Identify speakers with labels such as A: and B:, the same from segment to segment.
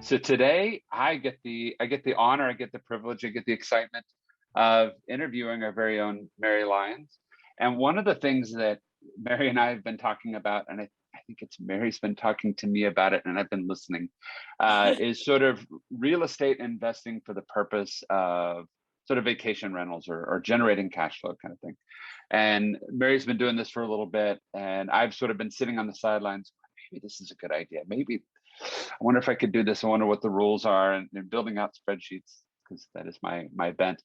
A: So today I get the honor, I get the privilege, I get the excitement of interviewing our very own Mary Lyons. And one of the things that Mary and I have been talking about, and I think it's Mary's been talking to me about it, and I've been listening, is sort of real estate investing for the purpose of sort of vacation rentals or generating cash flow kind of thing. And Mary's been doing this for a little bit, and I've sort of been sitting on the sidelines. Maybe this is a good idea. Maybe I wonder if I could do this. I wonder what the rules are, and building out spreadsheets because that is my bent.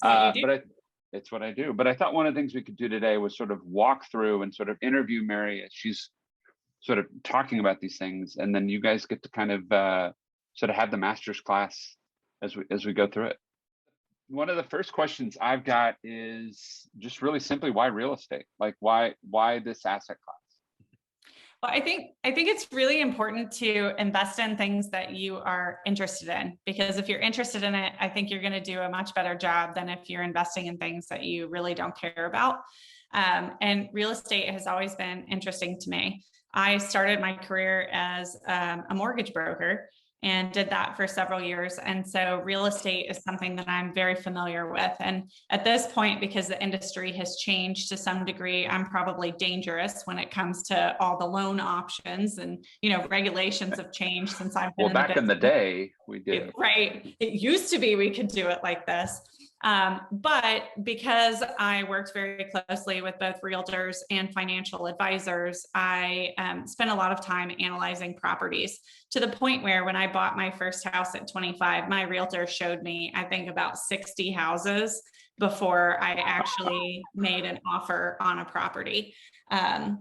B: What you do.
A: It's what I do. But I thought one of the things we could do today was sort of walk through and sort of interview Mary as she's sort of talking about these things, and then you guys get to kind of sort of have the master's class as we go through it. One of the first questions I've got is just really simply why real estate? Like why this asset class?
B: Well, I think it's really important to invest in things that you are interested in, because if you're interested in it, I think you're going to do a much better job than if you're investing in things that you really don't care about. And real estate has always been interesting to me. I started my career as a mortgage broker and did that for several years. And so real estate is something that I'm very familiar with. And at this point, because the industry has changed to some degree, I'm probably dangerous when it comes to all the loan options, and, regulations have changed since I've been
A: back in the day, we did.
B: Right. It used to be we could do it like this. But because I worked very closely with both realtors and financial advisors, I spent a lot of time analyzing properties, to the point where when I bought my first house at 25, my realtor showed me, I think, about 60 houses before I actually made an offer on a property. And,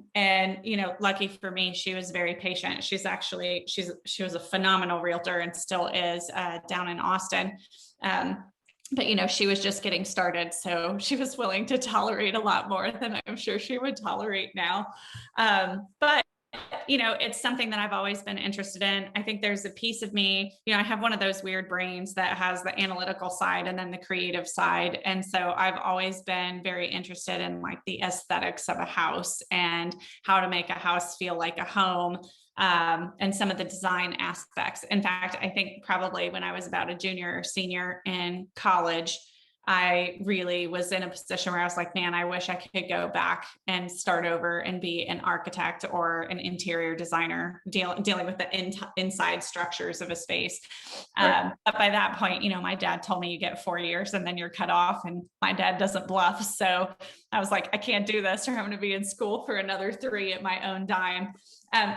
B: lucky for me, she was very patient. She was a phenomenal realtor and still is down in Austin. But, she was just getting started. So she was willing to tolerate a lot more than I'm sure she would tolerate now. But it's something that I've always been interested in. I think there's a piece of me, I have one of those weird brains that has the analytical side and then the creative side. And so I've always been very interested in like the aesthetics of a house and how to make a house feel like a home. And some of the design aspects. In fact, I think probably when I was about a junior or senior in college, I really was in a position where I was like, man, I wish I could go back and start over and be an architect or an interior designer dealing with the inside structures of a space.
A: Right.
B: But by that point, my dad told me you get 4 years and then you're cut off, and my dad doesn't bluff. So I was like, I can't do this, or I'm going to be in school for another 3 at my own dime.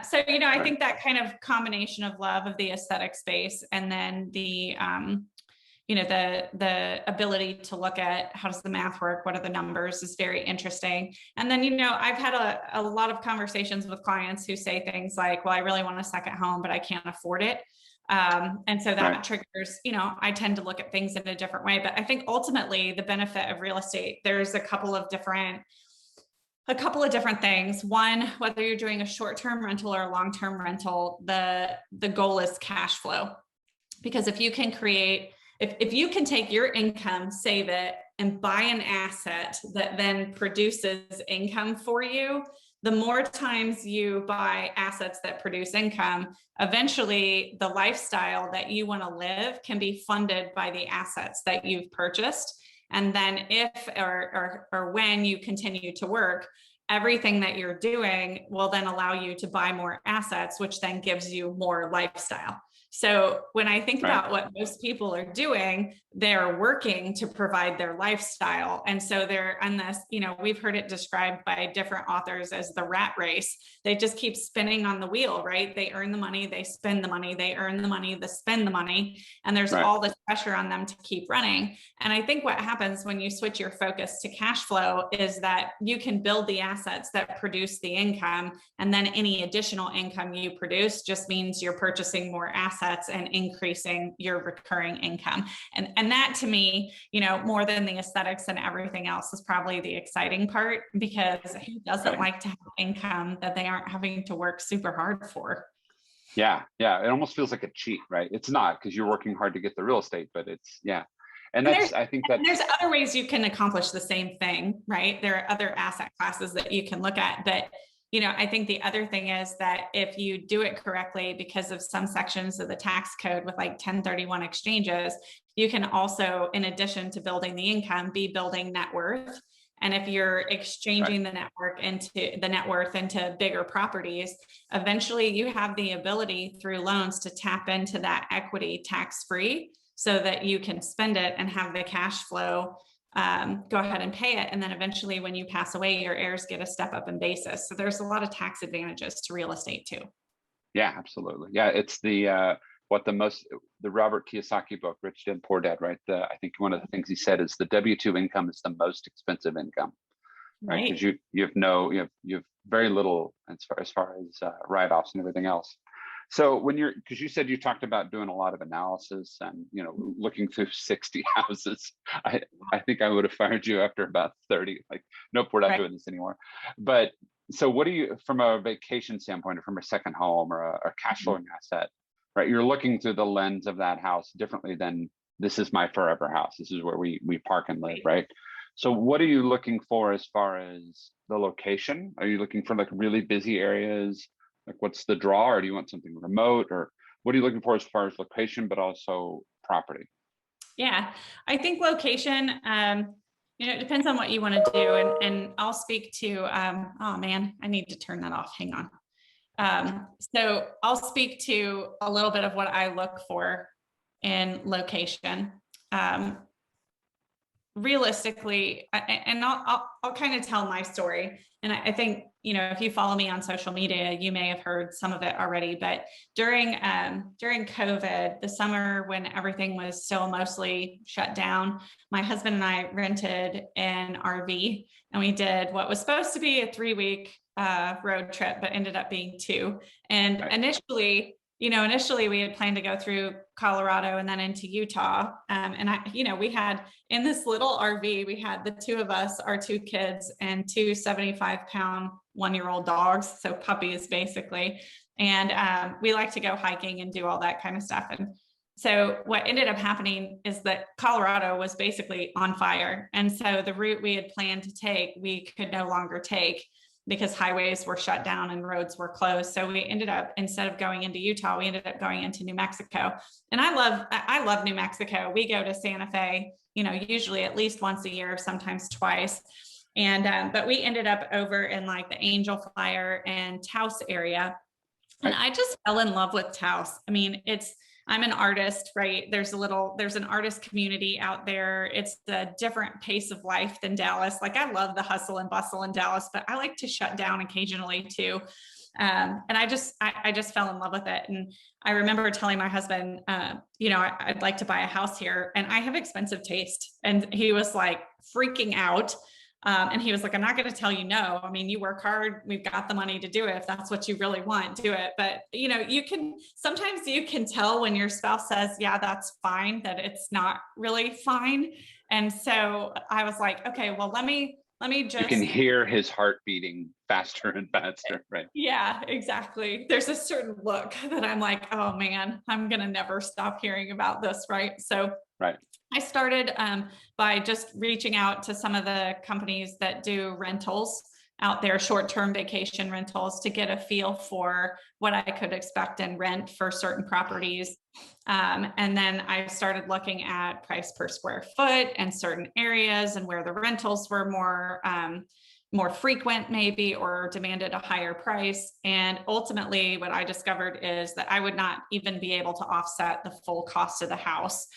B: So, I think that kind of combination of love of the aesthetic space and then the ability to look at how does the math work, what are the numbers, is very interesting. And then, I've had a lot of conversations with clients who say things like, well, I really want a second home, but I can't afford it. And so that triggers, I tend to look at things in a different way. But I think ultimately the benefit of real estate, there's a couple of different things. One, whether you're doing a short-term rental or a long-term rental, the goal is cash flow. Because if you can take your income, save it, and buy an asset that then produces income for you, the more times you buy assets that produce income, eventually the lifestyle that you want to live can be funded by the assets that you've purchased. And then if or when you continue to work, everything that you're doing will then allow you to buy more assets, which then gives you more lifestyle. So when I think about what most people are doing, they're working to provide their lifestyle. And so they're on this, we've heard it described by different authors as the rat race. They just keep spinning on the wheel, right? They earn the money, they spend the money, they earn the money, they spend the money. And there's all this pressure on them to keep running. And I think what happens when you switch your focus to cash flow is that you can build the assets that produce the income. And then any additional income you produce just means you're purchasing more assets and increasing your recurring income. And that to me, more than the aesthetics and everything else, is probably the exciting part, because who doesn't like to have income that they aren't having to work super hard for?
A: Yeah. It almost feels like a cheat, right? It's not, because you're working hard to get the real estate, but it's, yeah. And there's
B: other ways you can accomplish the same thing, right? There are other asset classes that you can look at, but I think the other thing is that if you do it correctly, because of some sections of the tax code with like 1031 exchanges, you can also, in addition to building the income, be building net worth. And if you're exchanging the net worth into bigger properties, eventually you have the ability through loans to tap into that equity tax-free so that you can spend it and have the cash flow, go ahead and pay it. And then eventually when you pass away, your heirs get a step up in basis. So there's a lot of tax advantages to real estate too.
A: Yeah, absolutely. Yeah, it's the Robert Kiyosaki book, Rich Dad Poor Dad, right? I think one of the things he said is the W-2 income is the most expensive income, right? Because you have very little as far as write-offs and everything else. So because you said you talked about doing a lot of analysis and looking through 60 houses, I think I would have fired you after about 30. Like, nope, we're not doing this anymore. But so what do you, from a vacation standpoint, or from a second home or a cash flowing asset, right? You're looking through the lens of that house differently than this is my forever house. This is where we park and live, right? So what are you looking for as far as the location? Are you looking for like really busy areas? Like, what's the draw, or do you want something remote, or what are you looking for as far as location, but also property?
B: Yeah, I think location, it depends on what you want to do. And I'll speak to, oh man, I need to turn that off. Hang on. So I'll speak to a little bit of what I look for in location. Realistically, and I'll kind of tell my story. And I think, if you follow me on social media, you may have heard some of it already, but during COVID, the summer when everything was still mostly shut down, my husband and I rented an RV, and we did what was supposed to be a 3-week road trip, but ended up being 2. And initially we had planned to go through Colorado and then into Utah. And we had, in this little RV, we had the 2 of us, our 2 kids, and 2 75-pound 1-year-old dogs. So puppies basically. And we like to go hiking and do all that kind of stuff. And so what ended up happening is that Colorado was basically on fire. And so the route we had planned to take, we could no longer take, because highways were shut down and roads were closed. So we ended up, instead of going into Utah, we ended up going into New Mexico. And I love New Mexico. We go to Santa Fe, usually at least once a year, sometimes twice. And, but we ended up over in like the Angel Fire and Taos area. And I just fell in love with Taos. I mean, I'm an artist, right? There's an artist community out there. It's a different pace of life than Dallas. Like, I love the hustle and bustle in Dallas, but I like to shut down occasionally too. And I just fell in love with it. And I remember telling my husband, I'd like to buy a house here, and I have expensive taste. And he was like freaking out. And he was like, I'm not going to tell you no. I mean, you work hard. We've got the money to do it. If that's what you really want, do it. But, sometimes you can tell when your spouse says, yeah, that's fine, that it's not really fine. And so I was like, okay, well, let me just.
A: You can hear his heart beating faster and faster, right?
B: Yeah, exactly. There's a certain look that I'm like, oh man, I'm going to never stop hearing about this. Right. So I started by just reaching out to some of the companies that do rentals out there, short-term vacation rentals, to get a feel for what I could expect in rent for certain properties. And then I started looking at price per square foot and certain areas and where the rentals were more frequent maybe, or demanded a higher price. And ultimately what I discovered is that I would not even be able to offset the full cost of the house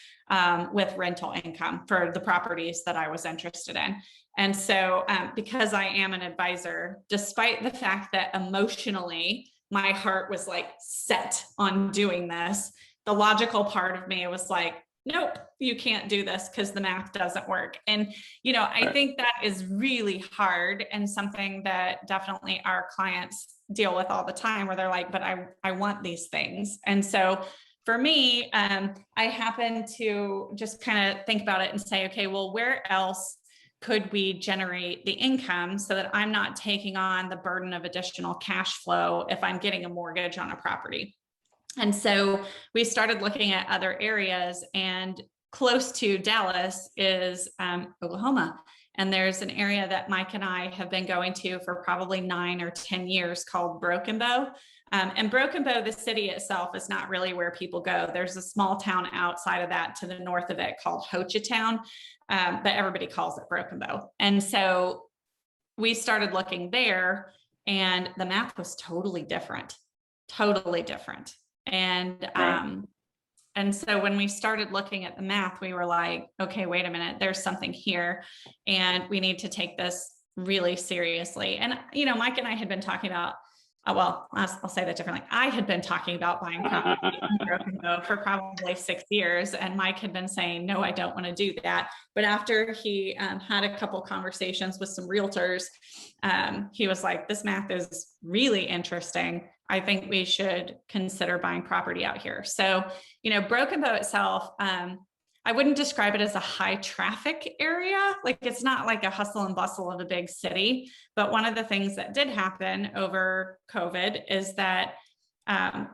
B: with rental income for the properties that I was interested in. And so because I am an advisor, despite the fact that emotionally my heart was like set on doing this, the logical part of me was like, nope, you can't do this because the math doesn't work. And, I think that is really hard, and something that definitely our clients deal with all the time, where they're like, but I want these things. And so for me, I happen to just kind of think about it and say, okay, well, where else could we generate the income so that I'm not taking on the burden of additional cash flow if I'm getting a mortgage on a property? And so we started looking at other areas, and close to Dallas is Oklahoma. And there's an area that Mike and I have been going to for probably 9 or 10 years called Broken Bow. And Broken Bow, the city itself, is not really where people go. There's a small town outside of that to the north of it called Hochatown, but everybody calls it Broken Bow. And so we started looking there, and the math was totally different. And so when we started looking at the math, we were like, okay, wait a minute, there's something here, and we need to take this really seriously. And, Mike and I had been talking about, I'll say that differently. I had been talking about buying property in Broken Bow for probably 6 years, and Mike had been saying, no, I don't want to do that. But after he had a couple conversations with some realtors, he was like, this math is really interesting. I think we should consider buying property out here. So, Broken Bow itself, I wouldn't describe it as a high traffic area. Like, it's not like a hustle and bustle of a big city. But one of the things that did happen over COVID is that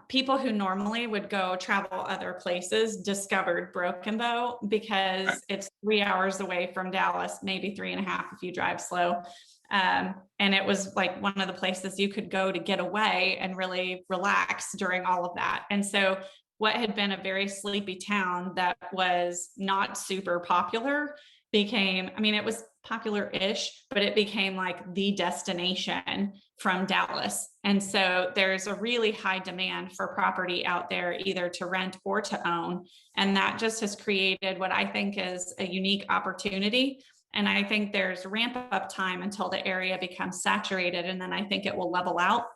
B: people who normally would go travel other places discovered Broken Bow because it's 3 hours away from Dallas, maybe 3.5 if you drive slow. And it was like one of the places you could go to get away and really relax during all of that. And so what had been a very sleepy town that was not super popular became, it was popular-ish, but it became like the destination from Dallas. And so there's a really high demand for property out there, either to rent or to own. And that just has created what I think is a unique opportunity. And I think there's ramp up time until the area becomes saturated. And then I think it will level out.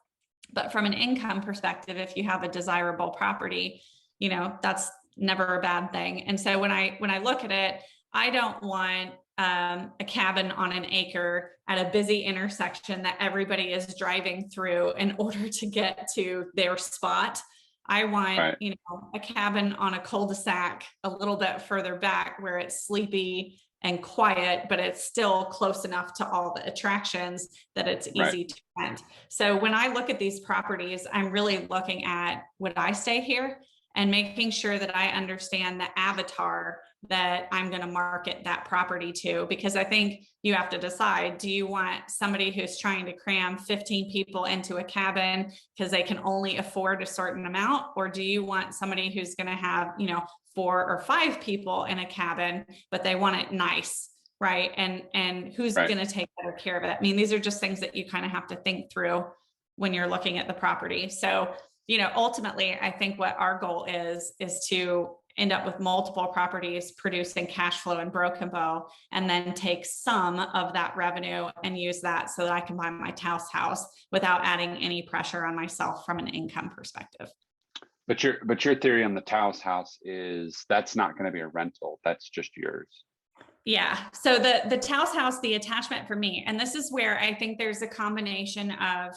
B: But from an income perspective, if you have a desirable property, that's never a bad thing. And so when I look at it, I don't want a cabin on an acre at a busy intersection that everybody is driving through in order to get to their spot. I want, a cabin on a cul-de-sac a little bit further back where it's sleepy and quiet, but it's still close enough to all the attractions that it's easy to rent. So when I look at these properties, I'm really looking at, would I stay here? And making sure that I understand the avatar that I'm going to market that property to, because I think you have to decide, do you want somebody who's trying to cram 15 people into a cabin because they can only afford a certain amount? Or do you want somebody who's going to have, 4 or 5 people in a cabin, but they want it nice, right? And who's going to take better care of it? These are just things that you kind of have to think through when you're looking at the property. So, ultimately, I think what our goal is to end up with multiple properties producing cash flow in Broken Bow, and then take some of that revenue and use that so that I can buy my Taos house without adding any pressure on myself from an income perspective.
A: But your theory on the Taos house is that's not going to be a rental. That's just yours.
B: Yeah. So the Taos house, the attachment for me, and this is where I think there's a combination of,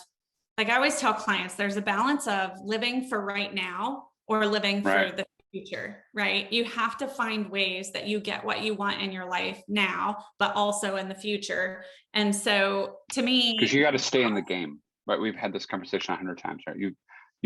B: like I always tell clients, there's a balance of living for right now or living for the future, right? You have to find ways that you get what you want in your life now, but also in the future. And so to me,
A: because you got to stay in the game, right? We've had this conversation 100 times, right? You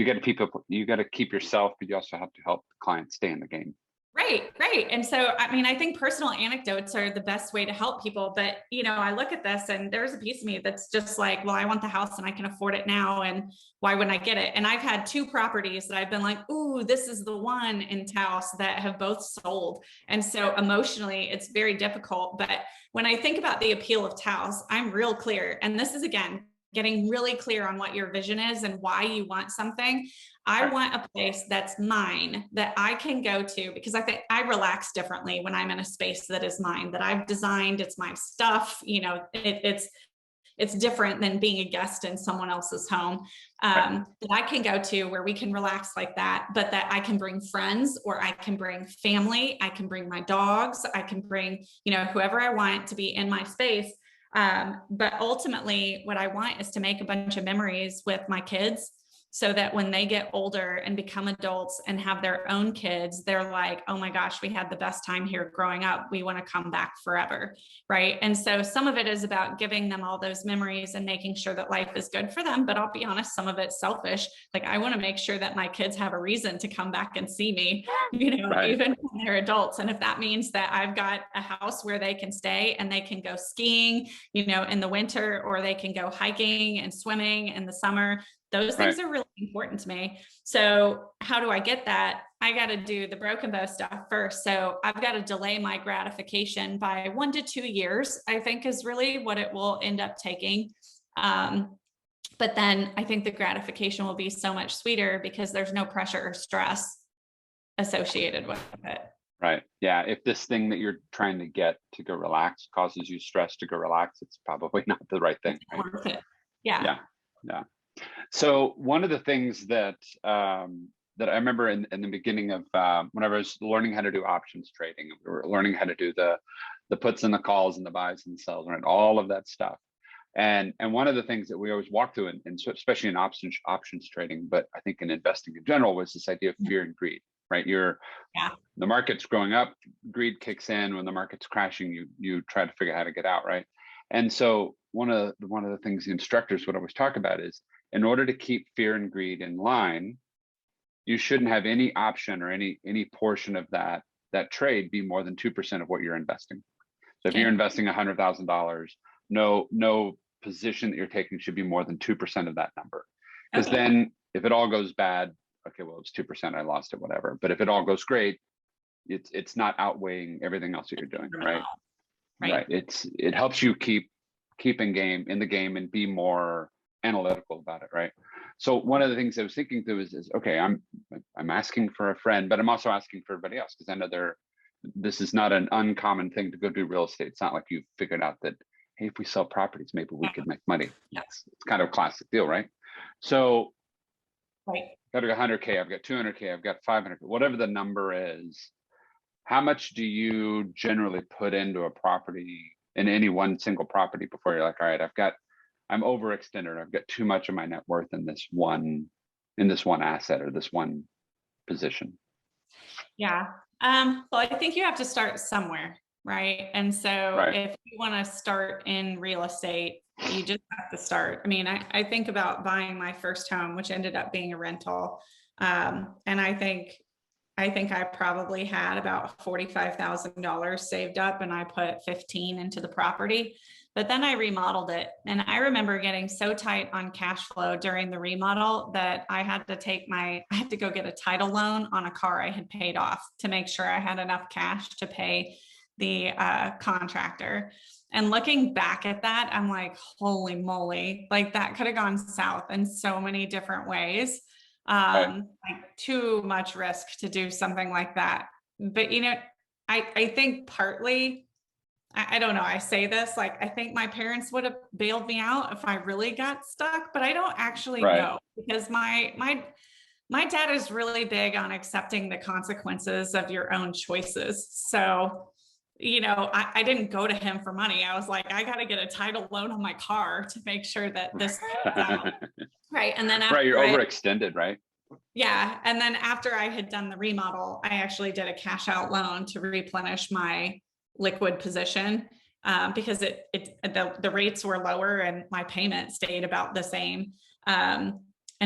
A: got to keep yourself, but you also have to help the client stay in the game.
B: Right. And so, I think personal anecdotes are the best way to help people. But, I look at this and there's a piece of me that's just like, well, I want the house and I can afford it now. And why wouldn't I get it? And I've had 2 properties that I've been like, ooh, this is the one in Taos that have both sold. And so emotionally, it's very difficult. But when I think about the appeal of Taos, I'm real clear. And this is, again, getting really clear on what your vision is and why you want something. I want a place that's mine, that I can go to, because I think I relax differently when I'm in a space that is mine, that I've designed. It's my stuff. It's different than being a guest in someone else's home, that I can go to where we can relax like that, but that I can bring friends, or I can bring family. I can bring my dogs. I can bring, whoever I want to be in my space. But ultimately what I want is to make a bunch of memories with my kids, so that when they get older and become adults and have their own kids, they're like, oh my gosh, we had the best time here growing up. We want to come back forever. Right. And so some of it is about giving them all those memories and making sure that life is good for them. But I'll be honest, some of it's selfish. Like, I want to make sure that my kids have a reason to come back and see me, even when they're adults. And if that means that I've got a house where they can stay and they can go skiing, in the winter, or they can go hiking and swimming in the summer, those things are really important to me. So how do I get that? I got to do the broken bow stuff first. So I've got to delay my gratification by 1 to 2 years, I think is really what it will end up taking. But then I think the gratification will be so much sweeter because there's no pressure or stress associated with it.
A: Right. Yeah. If this thing that you're trying to get to go relax causes you stress to go relax, it's probably not the right thing. Right?
B: Worth it. Yeah.
A: Yeah. Yeah. So one of the things that that I remember in the beginning of whenever I was learning how to do options trading, we were learning how to do the puts and the calls and the buys and the sells, right? All of that stuff. And one of the things that we always walk through, and especially in options trading, but I think in investing in general, was this idea of fear and greed, right? The market's going up, greed kicks in. When the market's crashing, you try to figure out how to get out, right? And so one of the things the instructors would always talk about is, in order to keep fear and greed in line, you shouldn't have any option or any portion of that trade be more than 2% of what you're investing. So if you're investing $100,000, no position that you're taking should be more than 2% of that number. Because then if it all goes bad, okay, well, it's 2%, I lost it, whatever. But if it all goes great, it's not outweighing everything else that you're doing, right? Right. It helps you keep in the game and be more analytical about it, right? So one of the things I was thinking through is okay, I'm asking for a friend, but I'm also asking for everybody else, because I know this is not an uncommon thing to go do real estate. It's not like you've figured out that, hey, if we sell properties, maybe we could make money. It's kind of a classic deal, right? So I've got 100K, I've got 200K, I've got 500K, whatever the number is. How much do you generally put into a property, in any one single property, before you're like, all right, I'm overextended, I've got too much of my net worth in this one asset or this one position?
B: Yeah. Well, I think you have to start somewhere, right? And so if you want to start in real estate, you just have to start. I mean, I think about buying my first home, which ended up being a rental. And I think I probably had about $45,000 saved up, and I put 15 into the property, but then I remodeled it. And I remember getting so tight on cash flow during the remodel that I had to go get a title loan on a car I had paid off to make sure I had enough cash to pay the contractor. And looking back at that, I'm like, holy moly, like that could have gone south in so many different ways. Like too much risk to do something like that. But, I think partly, I don't know, I say this, like, I think my parents would have bailed me out if I really got stuck, but I don't actually know, because my dad is really big on accepting the consequences of your own choices. So, I didn't go to him for money. I was like, I got to get a title loan on my car to make sure that this pays out. Right. And then after
A: you're overextended, right?
B: Yeah. And then after I had done the remodel, I actually did a cash out loan to replenish my liquid position, because the rates were lower and my payment stayed about the same. And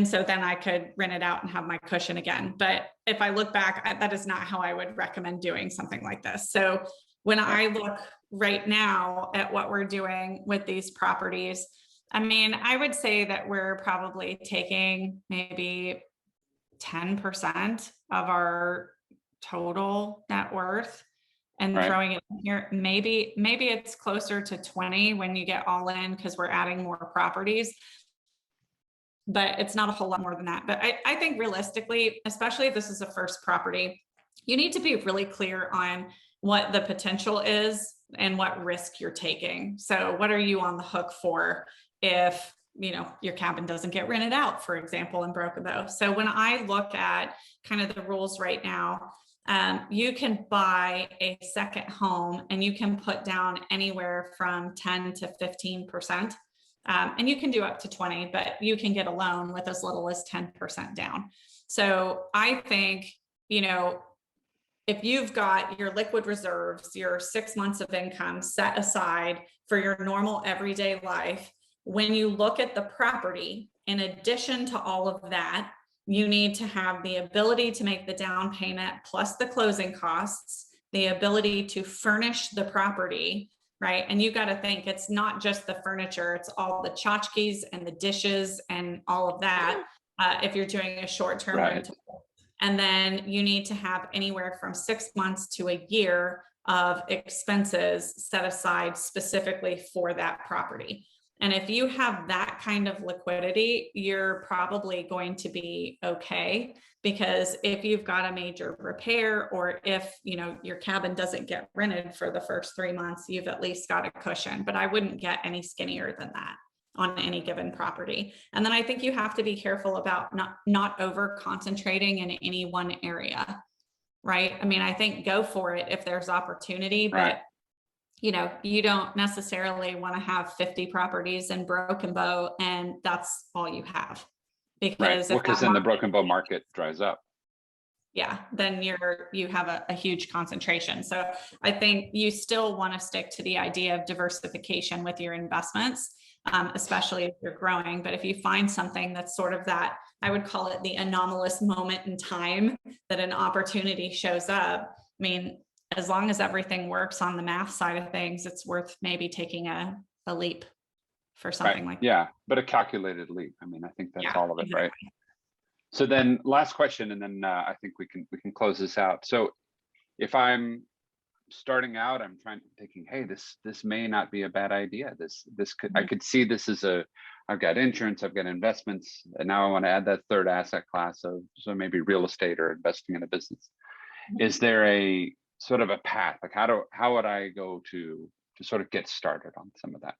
B: so then I could rent it out and have my cushion again. But if I look back, that is not how I would recommend doing something like this. So when I look right now at what we're doing with these properties, I mean, I would say that we're probably taking maybe 10% of our total net worth and throwing it in here. Maybe it's closer to 20 when you get all in, because we're adding more properties, but it's not a whole lot more than that. But I think realistically, especially if this is a first property, you need to be really clear on what the potential is and what risk you're taking. So what are you on the hook for if your cabin doesn't get rented out, for example, in Broken Bow? So when I look at kind of the rules right now, you can buy a second home and you can put down anywhere from 10 to 15%. And you can do up to 20, but you can get a loan with as little as 10% down. So I think, if you've got your liquid reserves, your 6 months of income set aside for your normal everyday life, when you look at the property, in addition to all of that, you need to have the ability to make the down payment plus the closing costs, the ability to furnish the property, right? And you got to think it's not just the furniture, it's all the tchotchkes and the dishes and all of that. If you're doing a short-term rental. And then you need to have anywhere from 6 months to a year of expenses set aside specifically for that property. And if you have that kind of liquidity, you're probably going to be okay, because if you've got a major repair, or if, you know, your cabin doesn't get rented for the first 3 months, you've at least got a cushion. But I wouldn't get any skinnier than that on any given property. And then I think you have to be careful about not over concentrating in any one area, right? I mean, I think go for it if there's opportunity, but you know, you don't necessarily want to have 50 properties in Broken Bow and that's all you have. Because
A: then the Broken Bow market dries up.
B: Yeah, then you have a huge concentration. So I think you still want to stick to the idea of diversification with your investments, especially if you're growing. But if you find something that's sort of that, I would call it the anomalous moment in time that an opportunity shows up. I mean, as long as everything works on the math side of things, it's worth maybe taking a leap for something like that.
A: Yeah, but a calculated leap. I mean, I think that's all of it, exactly. Right? So then last question, and then I think we can close this out. So if I'm starting out, I'm thinking, hey, this may not be a bad idea. This could, I could see this as I've got insurance, I've got investments, and now I want to add that third asset class of, so maybe real estate or investing in a business. Is there a sort of a path? Like how would I go to sort of get started on some of that?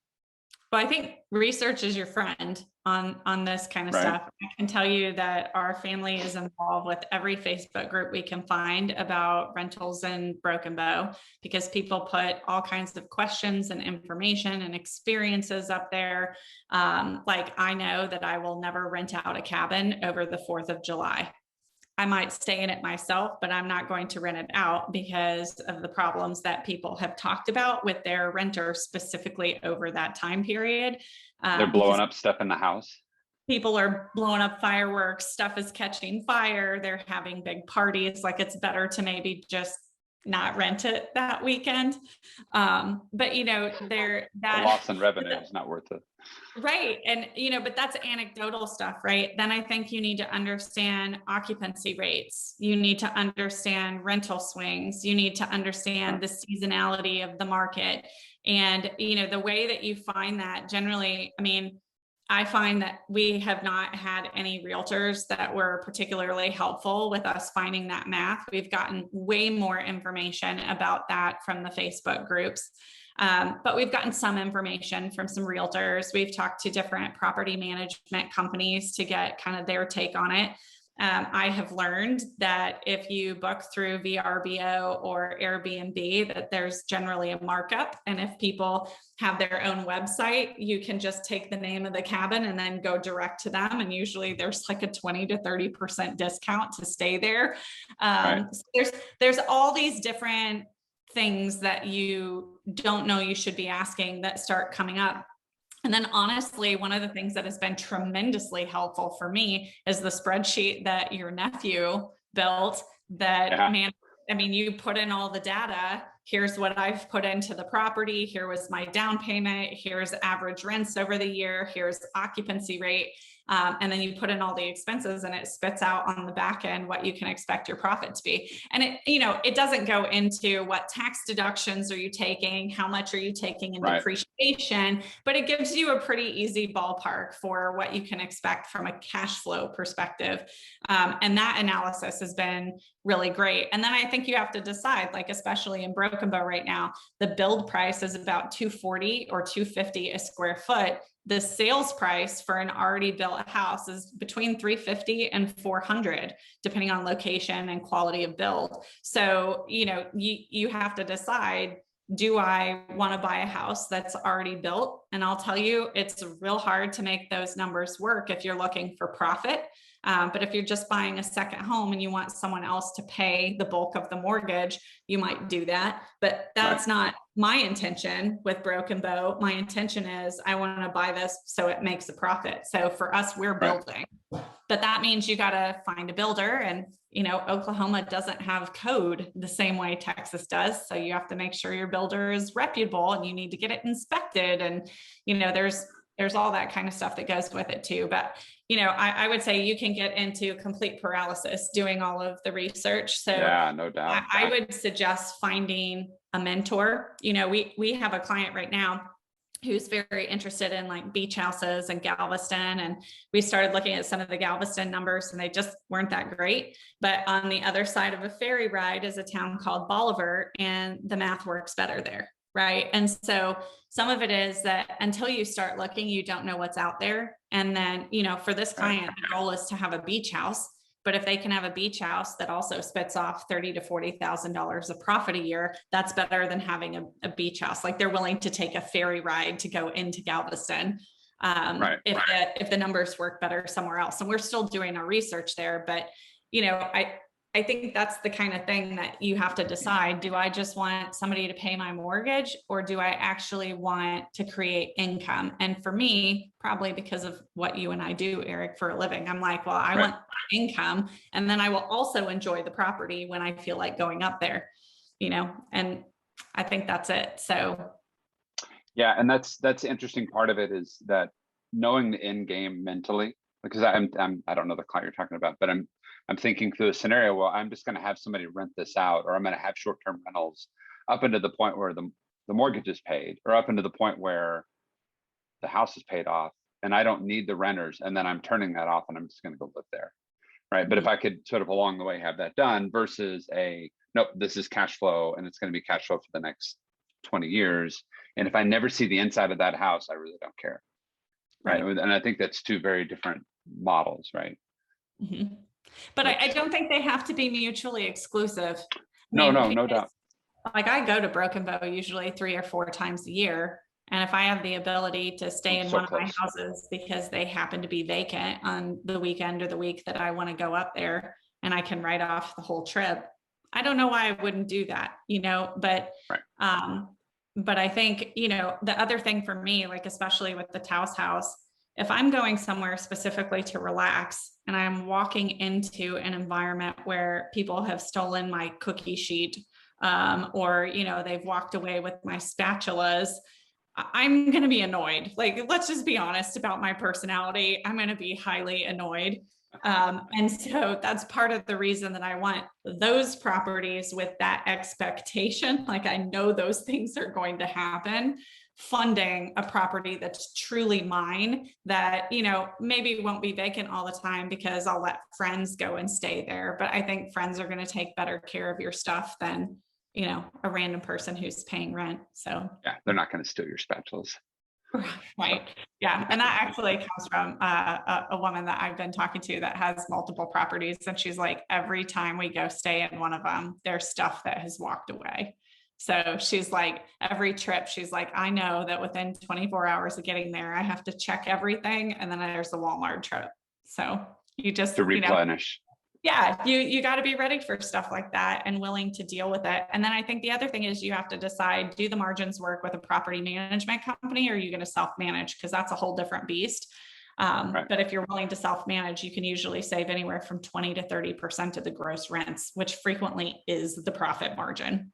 B: Well, I think research is your friend on this kind of stuff. I can tell you that our family is involved with every Facebook group we can find about rentals in Broken Bow, because people put all kinds of questions and information and experiences up there. Like, I know that I will never rent out a cabin over the 4th of July. I might stay in it myself, but I'm not going to rent it out because of the problems that people have talked about with their renters specifically over that time period.
A: They're blowing up stuff in the house.
B: People are blowing up fireworks, stuff is catching fire, they're having big parties. Like, it's better to maybe just not rent it that weekend. But you know, the
A: loss in revenue is not worth it.
B: Right. And, you know, but that's anecdotal stuff, right? Then I think you need to understand occupancy rates. You need to understand rental swings. You need to understand the seasonality of the market. And, you know, the way that you find that generally, I mean, I find that we have not had any realtors that were particularly helpful with us finding that math. We've gotten way more information about that from the Facebook groups. But we've gotten some information from some realtors. We've talked to different property management companies to get kind of their take on it. I have learned that if you book through VRBO or Airbnb, that there's generally a markup. And if people have their own website, you can just take the name of the cabin and then go direct to them. And usually there's like a 20 to 30% discount to stay there. So there's all these different things that you don't know you should be asking that start coming up. And then honestly, one of the things that has been tremendously helpful for me is the spreadsheet that your nephew built that, man, I mean, you put in all the data. Here's what I've put into the property. Here was my down payment. Here's average rents over the year. Here's occupancy rate. And then you put in all the expenses and it spits out on the back end what you can expect your profit to be. And it, you know, it doesn't go into what tax deductions are you taking, how much are you taking in depreciation, but it gives you a pretty easy ballpark for what you can expect from a cash flow perspective. And that analysis has been really great. And then I think you have to decide, like, especially in Broken Bow right now, the build price is about $240 or $250 a square foot. The sales price for an already built house is between $350 and $400, depending on location and quality of build. So, you know, you have to decide, do I want to buy a house that's already built? And I'll tell you, it's real hard to make those numbers work if you're looking for profit. But if you're just buying a second home and you want someone else to pay the bulk of the mortgage, you might do that. But that's not my intention with Broken Bow. My intention is I want to buy this so it makes a profit. So for us, we're building. but that means you got to find a builder, and Oklahoma doesn't have code the same way Texas does. So you have to make sure your builder is reputable, and you need to get it inspected. And, there's all that kind of stuff that goes with it too. But, I would say you can get into complete paralysis doing all of the research. So
A: yeah, no doubt.
B: I would suggest finding a mentor. We have a client right now who's very interested in like beach houses and Galveston. And we started looking at some of the Galveston numbers, and they just weren't that great. But on the other side of a ferry ride is a town called Bolivar, and the math works better there. Right. And so some of it is that until you start looking, you don't know what's out there. And then, for this client, the goal is to have a beach house. But if they can have a beach house that also spits off $30,000 to $40,000 of profit a year, that's better than having a beach house. Like, they're willing to take a ferry ride to go into Galveston if the numbers work better somewhere else. And we're still doing our research there. But, I think that's the kind of thing that you have to decide. Do I just want somebody to pay my mortgage, or do I actually want to create income? And for me, probably because of what you and I do, Eric, for a living, I'm like, well, I want income, and then I will also enjoy the property when I feel like going up there, and I think that's it. So.
A: Yeah. And that's the interesting part of it, is that knowing the end game mentally, because I don't know the client you're talking about, but I'm thinking through a scenario. Well, I'm just going to have somebody rent this out, or I'm going to have short-term rentals up into the point where the mortgage is paid, or up into the point where the house is paid off, and I don't need the renters. And then I'm turning that off, and I'm just going to go live there. Right. But if I could sort of along the way have that done, versus nope, this is cash flow, and it's going to be cash flow for the next 20 years. And if I never see the inside of that house, I really don't care. Right. And I think that's two very different models. Right.
B: Mm-hmm. But I don't think they have to be mutually exclusive.
A: No doubt.
B: Like, I go to Broken Bow usually 3 or 4 times a year. And if I have the ability to stay in one of my houses because they happen to be vacant on the weekend or the week that I want to go up there, and I can write off the whole trip, I don't know why I wouldn't do that, but I think, the other thing for me, like, especially with the Taos house, if I'm going somewhere specifically to relax and I'm walking into an environment where people have stolen my cookie sheet, or, they've walked away with my spatulas, I'm going to be annoyed. Like, let's just be honest about my personality. I'm going to be highly annoyed. And so that's part of the reason that I want those properties with that expectation. Like, I know those things are going to happen. Funding a property that's truly mine, that, maybe won't be vacant all the time because I'll let friends go and stay there. But I think friends are going to take better care of your stuff than, a random person who's paying rent. So
A: yeah, they're not going to steal your spatulas.
B: Right. Yeah. And that actually comes from a woman that I've been talking to that has multiple properties. And she's like, every time we go stay in one of them, there's stuff that has walked away. So she's like, every trip, she's like, I know that within 24 hours of getting there, I have to check everything. And then there's the Walmart trip. So you just
A: to replenish.
B: You got to be ready for stuff like that and willing to deal with it. And then I think the other thing is you have to decide, do the margins work with a property management company, or are you going to self-manage? Because that's a whole different beast. But if you're willing to self-manage, you can usually save anywhere from 20 to 30% of the gross rents, which frequently is the profit margin.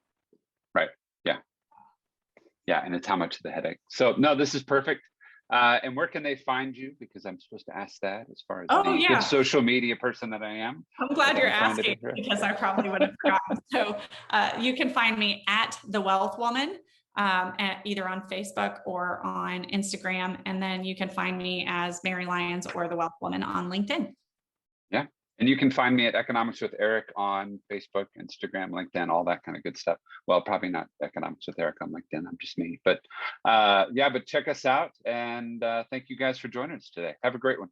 A: Right. Yeah. Yeah. And it's how much of the headache. So no, this is perfect. And where can they find you? Because I'm supposed to ask that, as far as the good social media person that I am.
B: I'm glad you're asking, because I probably would have forgotten. So you can find me at The Wealth Woman, either on Facebook or on Instagram. And then you can find me as Mary Lyons or The Wealth Woman on LinkedIn.
A: Yeah. And you can find me at Economics with Eric on Facebook, Instagram, LinkedIn, all that kind of good stuff. Well, probably not Economics with Eric on LinkedIn. I'm just me. But but check us out. And thank you guys for joining us today. Have a great one.